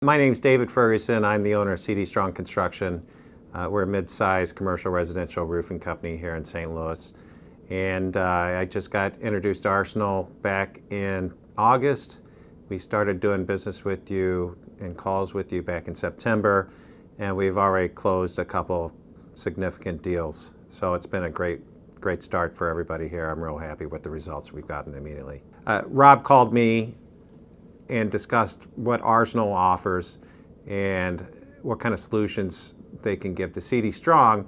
My name's David Ferguson. I'm the owner of CD Strong Construction. We're a mid-sized commercial residential roofing company here in St. Louis. And I just got introduced to Arsenal back in August. We started doing business with you and calls with you back in September, and we've already closed a couple significant deals. So it's been a great start for everybody here. I'm real happy with the results we've gotten immediately. Rob called me and discussed what Arsenal offers and what kind of solutions they can give to CD Strong,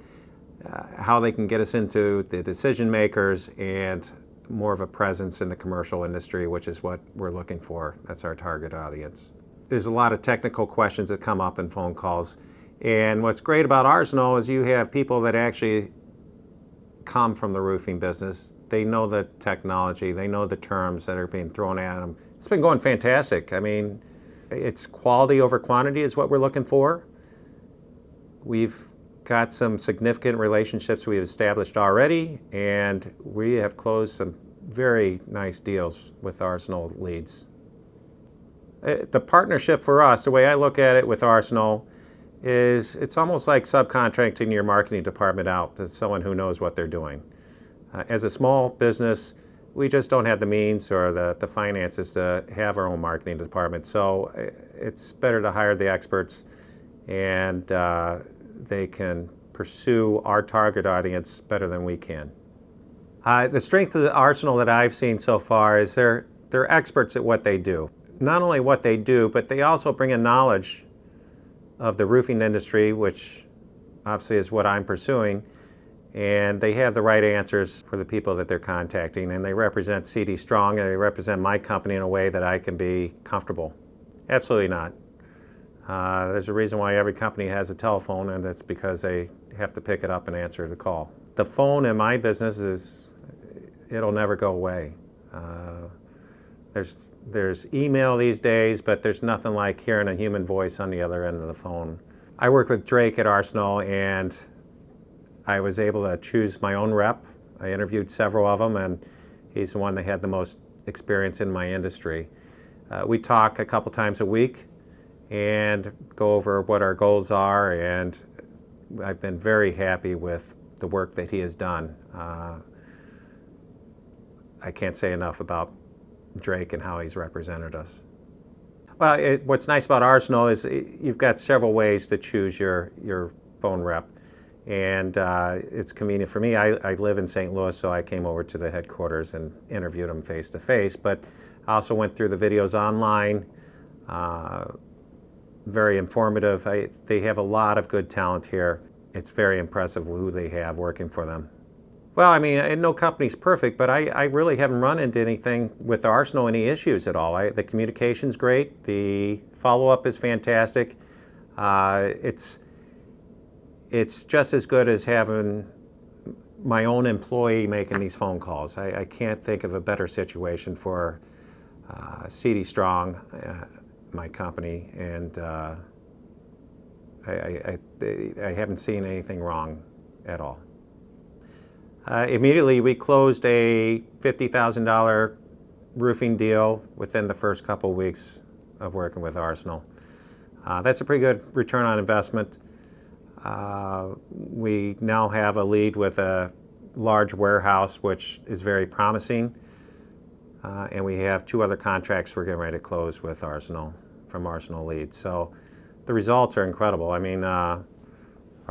how they can get us into the decision makers and more of a presence in the commercial industry, which is what we're looking for. That's our target audience. There's a lot of technical questions that come up in phone calls. And what's great about Arsenal is you have people that actually come from the roofing business. They know the technology, they know the terms that are being thrown at them. It's been going fantastic. I mean, it's quality over quantity is what we're looking for. We've got some significant relationships we've established already, and we have closed some very nice deals with Arsenal leads. The partnership for us, the way I look at it with Arsenal, is it's almost like subcontracting your marketing department out to someone who knows what they're doing. As a small business, we just don't have the means or the finances to have our own marketing department. So it's better to hire the experts, and they can pursue our target audience better than we can. The strength of the Arsenal that I've seen so far is they're experts at what they do. Not only what they do, but they also bring in knowledge of the roofing industry, which obviously is what I'm pursuing. And they have the right answers for the people that they're contacting, and they represent CD Strong, and they represent my company in a way that I can be comfortable. Absolutely not. There's a reason why every company has a telephone, and that's because they have to pick it up and answer the call. The phone in my business it'll never go away. There's email these days, but there's nothing like hearing a human voice on the other end of the phone. I work with Drake at Arsenal, and I was able to choose my own rep. I interviewed several of them, and he's the one that had the most experience in my industry. We talk a couple times a week and go over what our goals are, and I've been very happy with the work that he has done. I can't say enough about Drake and how he's represented us. Well, what's nice about Arsenal is you've got several ways to choose your phone rep. And it's convenient for me. I live in St. Louis, so I came over to the headquarters and interviewed them face to face. But I also went through the videos online. Very informative. They have a lot of good talent here. It's very impressive who they have working for them. Well, I mean, no company's perfect, but I really haven't run into anything with Arsenal, any issues at all. The communication's great. The follow-up is fantastic. It's just as good as having my own employee making these phone calls. I can't think of a better situation for CD Strong, my company, and I haven't seen anything wrong at all. Immediately, we closed a $50,000 roofing deal within the first couple weeks of working with Arsenal. That's a pretty good return on investment. We now have a lead with a large warehouse, which is very promising. And we have 2 other contracts we're getting ready to close with Arsenal, from Arsenal leads. So the results are incredible. I mean, our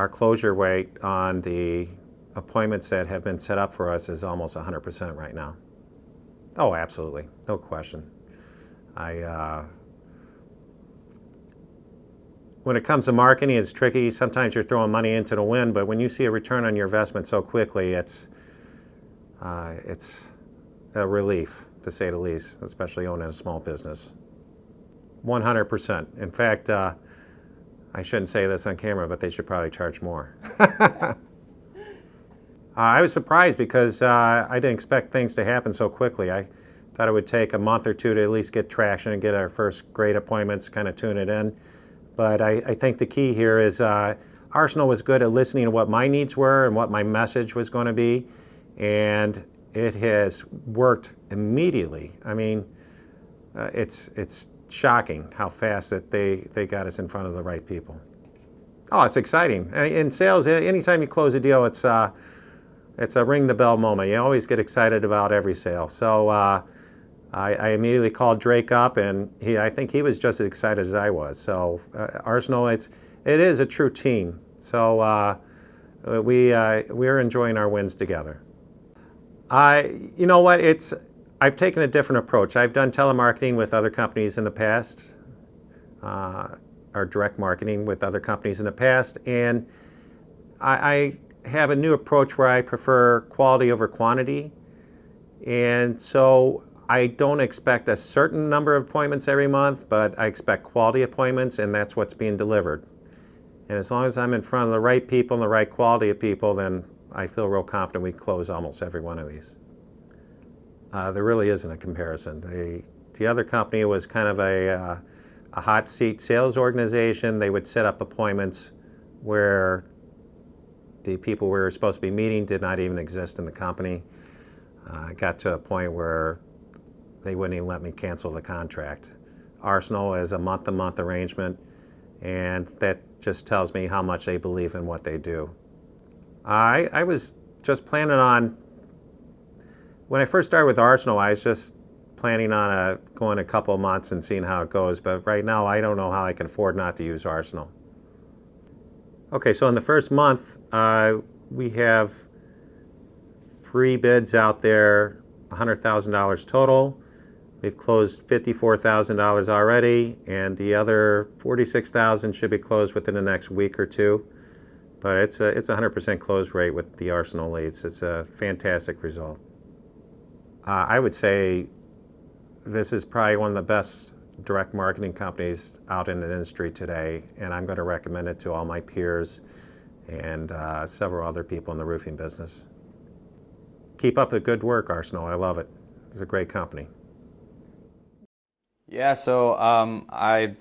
closure rate on the appointments that have been set up for us is almost 100% right now. Oh, absolutely. No question. When it comes to marketing, it's tricky. Sometimes you're throwing money into the wind, but when you see a return on your investment so quickly, it's a relief, to say the least, especially owning a small business. 100%. In fact, I shouldn't say this on camera, but they should probably charge more. I was surprised because I didn't expect things to happen so quickly. I thought it would take a month or 2 to at least get traction and get our first great appointments, kind of tune it in. But I think the key here is Arsenal was good at listening to what my needs were and what my message was going to be, and it has worked immediately. I mean, it's shocking how fast that they got us in front of the right people. Oh, it's exciting. In sales, anytime you close a deal, it's a ring the bell moment. You always get excited about every sale. So I immediately called Drake up, and I think he was just as excited as I was. So Arsenal, it is a true team. So we're enjoying our wins together. You know what? I've taken a different approach. I've done telemarketing with other companies in the past, or direct marketing with other companies in the past, and I have a new approach where I prefer quality over quantity. And so I don't expect a certain number of appointments every month, but I expect quality appointments, and that's what's being delivered. And as long as I'm in front of the right people and the right quality of people, then I feel real confident we close almost every one of these. There really isn't a comparison. The other company was kind of a hot seat sales organization. They would set up appointments where the people we were supposed to be meeting did not even exist in the company. It got to a point where they wouldn't even let me cancel the contract. Arsenal is a month-to-month arrangement, and that just tells me how much they believe in what they do. I was just planning on, when I first started with Arsenal, I was just planning on going a couple of months and seeing how it goes, but right now I don't know how I can afford not to use Arsenal. Okay, so in the first month, we have 3 bids out there, $100,000 total. We've closed $54,000 already, and the other $46,000 should be closed within the next week or two. But it's a 100% close rate with the Arsenal leads. It's a fantastic result. I would say this is probably one of the best direct marketing companies out in the industry today, and I'm going to recommend it to all my peers and several other people in the roofing business. Keep up the good work, Arsenal. I love it. It's a great company. Yeah, so I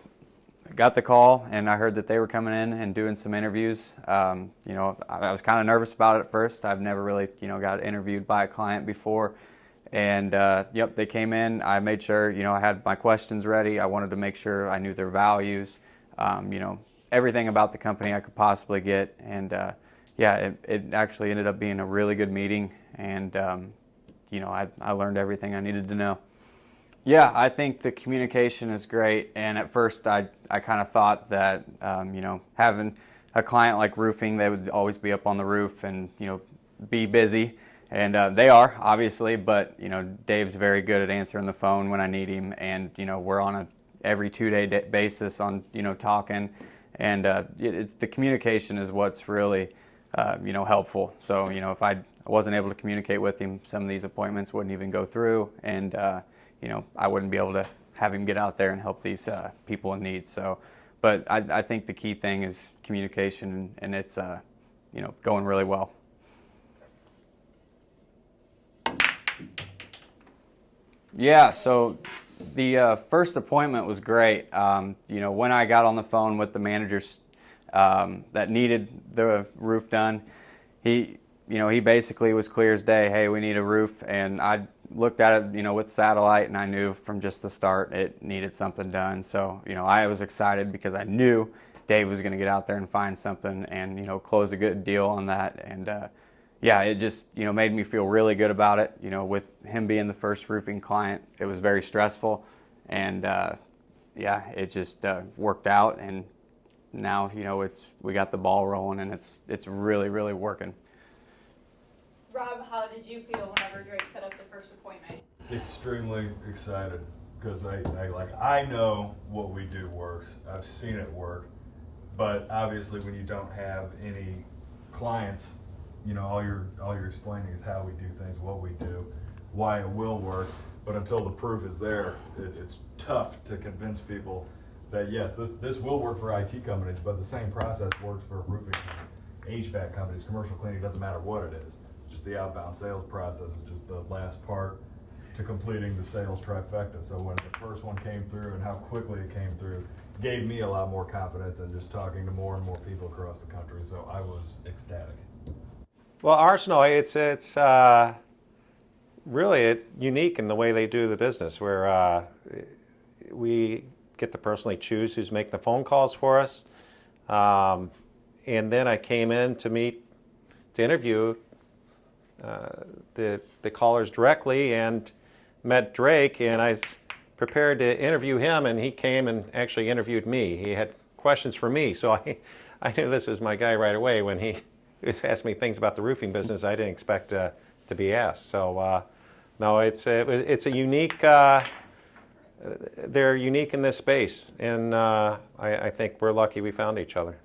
got the call and I heard that they were coming in and doing some interviews. I was kind of nervous about it at first. I've never really, got interviewed by a client before. And yep, they came in. I made sure, I had my questions ready. I wanted to make sure I knew their values, everything about the company I could possibly get. And yeah, it actually ended up being a really good meeting. And, I learned everything I needed to know. Yeah, I think the communication is great. And at first I kind of thought that, having a client like roofing, they would always be up on the roof and, be busy. And they are, obviously, but, Dave's very good at answering the phone when I need him. And, we're on a every 2-day basis on, talking. And it's the communication is what's really, helpful. So, if I wasn't able to communicate with him, some of these appointments wouldn't even go through. And, I wouldn't be able to have him get out there and help these people in need. So, but I think the key thing is communication, and it's, going really well. Yeah, so the first appointment was great. When I got on the phone with the managers that needed the roof done, he basically was clear as day, hey, we need a roof. And I looked at it, with satellite, and I knew from just the start it needed something done. So, I was excited because I knew Dave was going to get out there and find something and, close a good deal on that. And yeah, it just, made me feel really good about it. With him being the first roofing client, it was very stressful. And yeah, it just worked out. And now, we got the ball rolling, and it's really, really working. Rob, how did you feel whenever Drake set up the first appointment? Extremely excited, because I know what we do works. I've seen it work, but obviously when you don't have any clients, all you're explaining is how we do things, what we do, why it will work. But until the proof is there, it's tough to convince people that yes, this will work for IT companies, but the same process works for roofing companies, HVAC companies, commercial cleaning. Doesn't matter what it is. Just the outbound sales process is just the last part to completing the sales trifecta. So when the first one came through and how quickly it came through gave me a lot more confidence in just talking to more and more people across the country. So I was ecstatic. Well, Arsenal, it's really unique in the way they do the business, where we get to personally choose who's making the phone calls for us. And then I came in to interview the callers directly, and met Drake, and I was prepared to interview him, and he came and actually interviewed me. He had questions for me, so I knew this was my guy right away. When he was asking me things about the roofing business I didn't expect to be asked. So no, it's a unique, they're unique in this space, and I think we're lucky we found each other.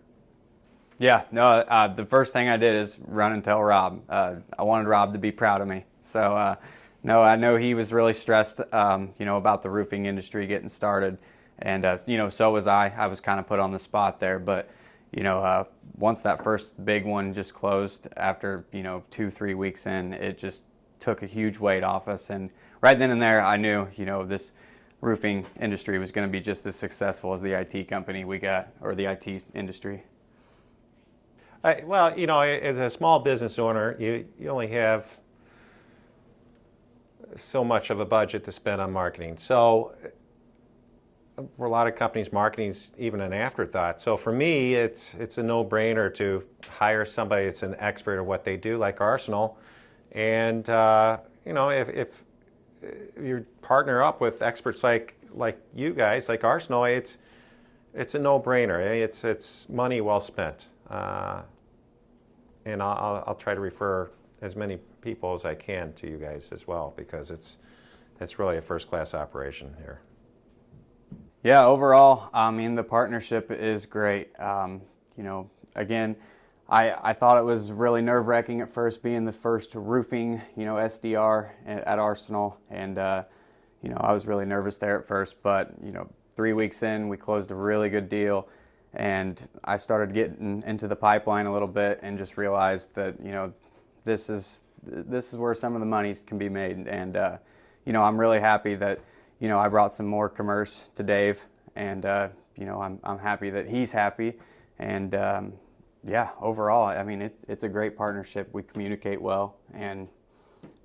Yeah, no, the first thing I did is run and tell Rob. I wanted Rob to be proud of me. So, no, I know he was really stressed, about the roofing industry getting started. And, so was I. I was kind of put on the spot there. But, once that first big one just closed after, 2-3 weeks in, it just took a huge weight off us. And right then and there, I knew, this roofing industry was going to be just as successful as the IT company we got, or the IT industry. Well, as a small business owner, you only have so much of a budget to spend on marketing. So for a lot of companies, marketing is even an afterthought. So for me, it's a no-brainer to hire somebody that's an expert at what they do, like Arsenal. And if you partner up with experts like you guys, like Arsenal, it's a no-brainer. It's money well spent. And I'll try to refer as many people as I can to you guys as well, because it's really a first-class operation here. Yeah, overall, the partnership is great. Again, I thought it was really nerve-wracking at first, being the first roofing, SDR at Arsenal, and I was really nervous there at first. But 3 weeks in, we closed a really good deal. And I started getting into the pipeline a little bit, and just realized that this is where some of the money can be made. And I'm really happy that I brought some more commerce to Dave, and I'm happy that he's happy. And overall, it's a great partnership. We communicate well, and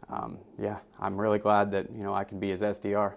I'm really glad that I can be his SDR.